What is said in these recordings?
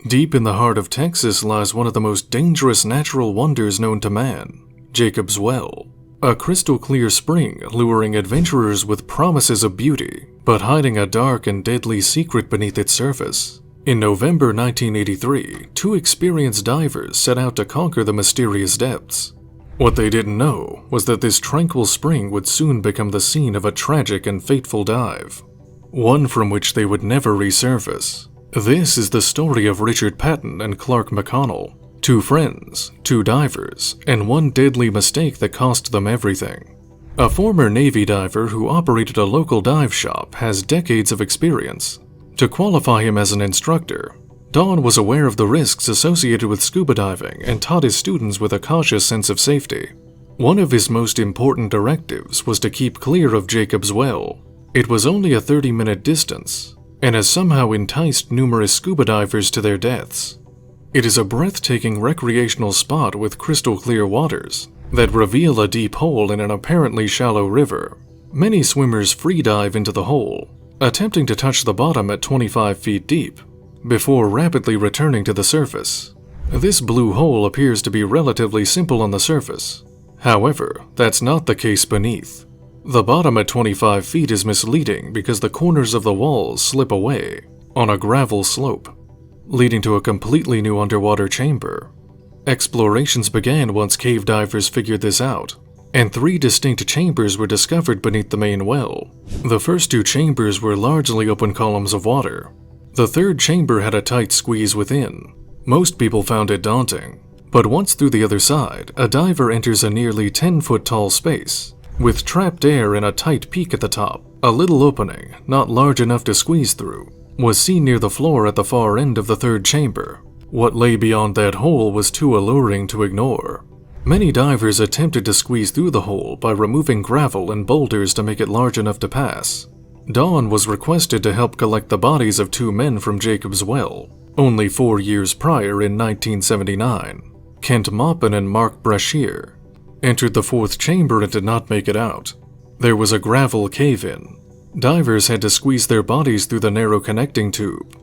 Deep in the heart of Texas lies one of the most dangerous natural wonders known to man, Jacob's Well, a crystal-clear spring luring adventurers with promises of beauty, but hiding a dark and deadly secret beneath its surface. In November 1983, two experienced divers set out to conquer the mysterious depths. What they didn't know was that this tranquil spring would soon become the scene of a tragic and fateful dive, one from which they would never resurface. This is the story of Richard Patton and Clark McConnell, two friends, two divers, and one deadly mistake that cost them everything. A former Navy diver who operated a local dive shop has decades of experience. To qualify him as an instructor, Don was aware of the risks associated with scuba diving and taught his students with a cautious sense of safety. One of his most important directives was to keep clear of Jacob's Well. It was only a 30-minute distance, and has somehow enticed numerous scuba divers to their deaths. It is a breathtaking recreational spot with crystal-clear waters that reveal a deep hole in an apparently shallow river. Many swimmers free-dive into the hole, attempting to touch the bottom at 25 feet deep, before rapidly returning to the surface. This blue hole appears to be relatively simple on the surface. However, that's not the case beneath. The bottom at 25 feet is misleading because the corners of the walls slip away on a gravel slope, leading to a completely new underwater chamber. Explorations began once cave divers figured this out, and 3 distinct chambers were discovered beneath the main well. The first 2 chambers were largely open columns of water. The third chamber had a tight squeeze within. Most people found it daunting, but once through the other side, a diver enters a nearly 10-foot tall space, with trapped air and a tight peak at the top. A little opening, not large enough to squeeze through, was seen near the floor at the far end of the third chamber. What lay beyond that hole was too alluring to ignore. Many divers attempted to squeeze through the hole by removing gravel and boulders to make it large enough to pass. Don was requested to help collect the bodies of 2 men from Jacob's Well, only 4 years prior in 1979. Kent Maupin and Mark Brashear entered the 4th chamber and did not make it out. There was a gravel cave-in. Divers had to squeeze their bodies through the narrow connecting tube,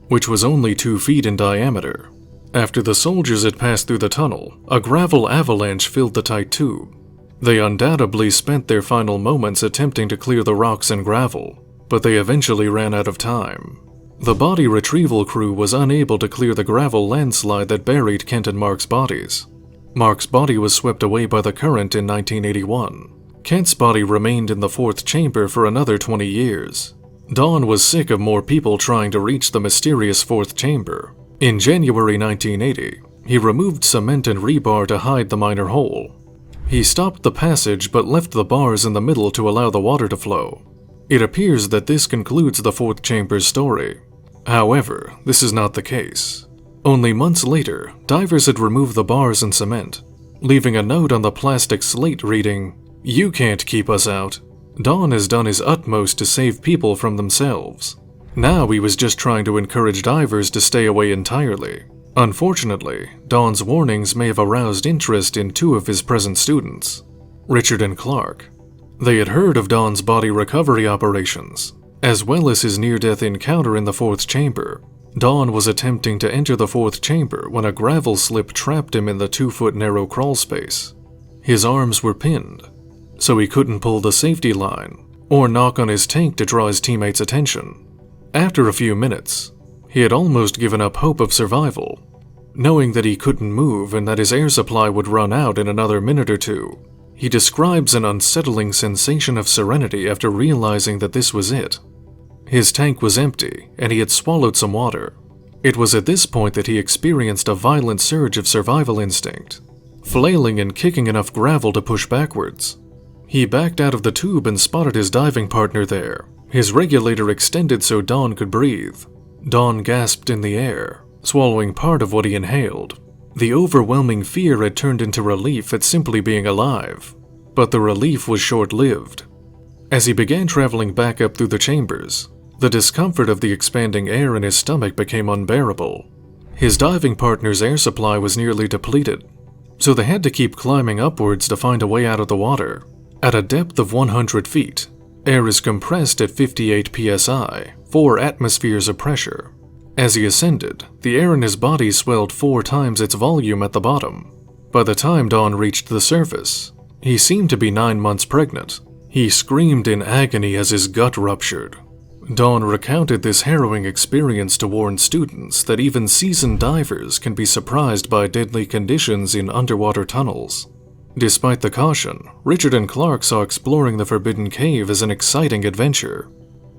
which was only 2 feet in diameter. After the soldiers had passed through the tunnel, a gravel avalanche filled the tight tube. They undoubtedly spent their final moments attempting to clear the rocks and gravel, but they eventually ran out of time. The body retrieval crew was unable to clear the gravel landslide that buried Kent and Mark's bodies. Mark's body was swept away by the current in 1981. Kent's body remained in the 4th chamber for another 20 years. Don was sick of more people trying to reach the mysterious 4th chamber. In January 1980, he removed cement and rebar to hide the minor hole. He stopped the passage but left the bars in the middle to allow the water to flow. It appears that this concludes the 4th chamber's story. However, this is not the case. Only months later, divers had removed the bars and cement, leaving a note on the plastic slate reading, "You can't keep us out. Don has done his utmost to save people from themselves. Now he was just trying to encourage divers to stay away entirely." Unfortunately, Don's warnings may have aroused interest in 2 of his present students, Richard and Clark. They had heard of Don's body recovery operations, as well as his near-death encounter in the 4th chamber. Don was attempting to enter the 4th chamber when a gravel slip trapped him in the 2-foot narrow crawl space. His arms were pinned, so he couldn't pull the safety line or knock on his tank to draw his teammates' attention. After a few minutes, he had almost given up hope of survival, knowing that he couldn't move and that his air supply would run out in another minute or 2. He describes an unsettling sensation of serenity after realizing that this was it. His tank was empty, and he had swallowed some water. It was at this point that he experienced a violent surge of survival instinct, flailing and kicking enough gravel to push backwards. He backed out of the tube and spotted his diving partner there. His regulator extended so Don could breathe. Don gasped in the air, swallowing part of what he inhaled. The overwhelming fear had turned into relief at simply being alive, but the relief was short-lived. As he began traveling back up through the chambers, the discomfort of the expanding air in his stomach became unbearable. His diving partner's air supply was nearly depleted, so they had to keep climbing upwards to find a way out of the water. At a depth of 100 feet, air is compressed at 58 psi, 4 atmospheres of pressure. As he ascended, the air in his body swelled 4 times its volume at the bottom. By the time Don reached the surface, he seemed to be 9 months pregnant. He screamed in agony as his gut ruptured. Don recounted this harrowing experience to warn students that even seasoned divers can be surprised by deadly conditions in underwater tunnels. Despite the caution, Richard and Clark saw exploring the Forbidden Cave as an exciting adventure.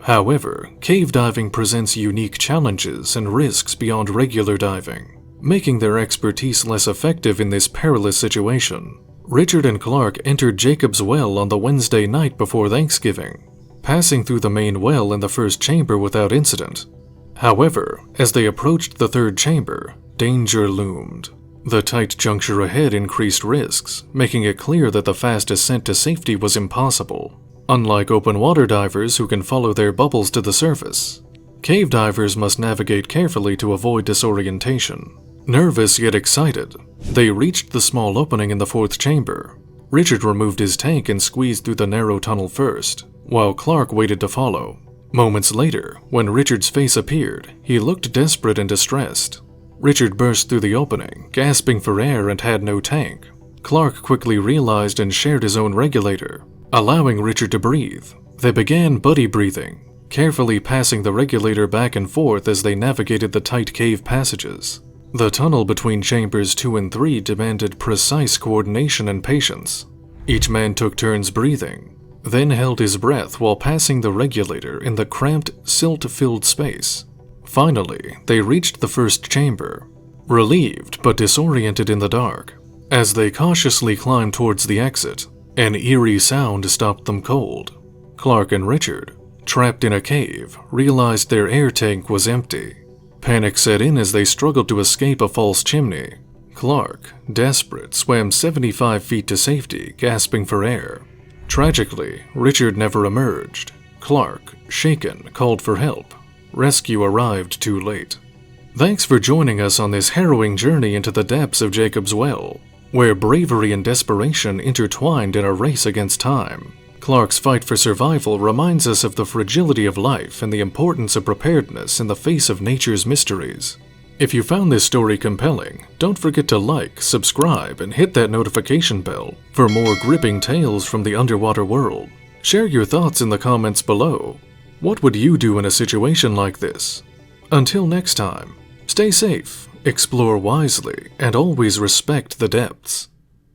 However, cave diving presents unique challenges and risks beyond regular diving, making their expertise less effective in this perilous situation. Richard and Clark entered Jacob's Well on the Wednesday night before Thanksgiving, passing through the main well in the first chamber without incident. However, as they approached the third chamber, danger loomed. The tight juncture ahead increased risks, making it clear that the fast ascent to safety was impossible. Unlike open water divers who can follow their bubbles to the surface, cave divers must navigate carefully to avoid disorientation. Nervous yet excited, they reached the small opening in the fourth chamber. Richard removed his tank and squeezed through the narrow tunnel first, while Clark waited to follow. Moments later, when Richard's face appeared, he looked desperate and distressed. Richard burst through the opening, gasping for air, and had no tank. Clark quickly realized and shared his own regulator, allowing Richard to breathe. They began buddy breathing, carefully passing the regulator back and forth as they navigated the tight cave passages. The tunnel between chambers 2 and 3 demanded precise coordination and patience. Each man took turns breathing, then held his breath while passing the regulator in the cramped, silt-filled space. Finally, they reached the first chamber, relieved but disoriented in the dark. As they cautiously climbed towards the exit, an eerie sound stopped them cold. Clark and Richard, trapped in a cave, realized their air tank was empty. Panic set in as they struggled to escape a false chimney. Clark, desperate, swam 75 feet to safety, gasping for air. Tragically, Richard never emerged. Clark, shaken, called for help. Rescue arrived too late. Thanks for joining us on this harrowing journey into the depths of Jacob's Well, where bravery and desperation intertwined in a race against time. Clark's fight for survival reminds us of the fragility of life and the importance of preparedness in the face of nature's mysteries. If you found this story compelling, don't forget to like, subscribe, and hit that notification bell for more gripping tales from the underwater world. Share your thoughts in the comments below. What would you do in a situation like this? Until next time, stay safe, explore wisely, and always respect the depths.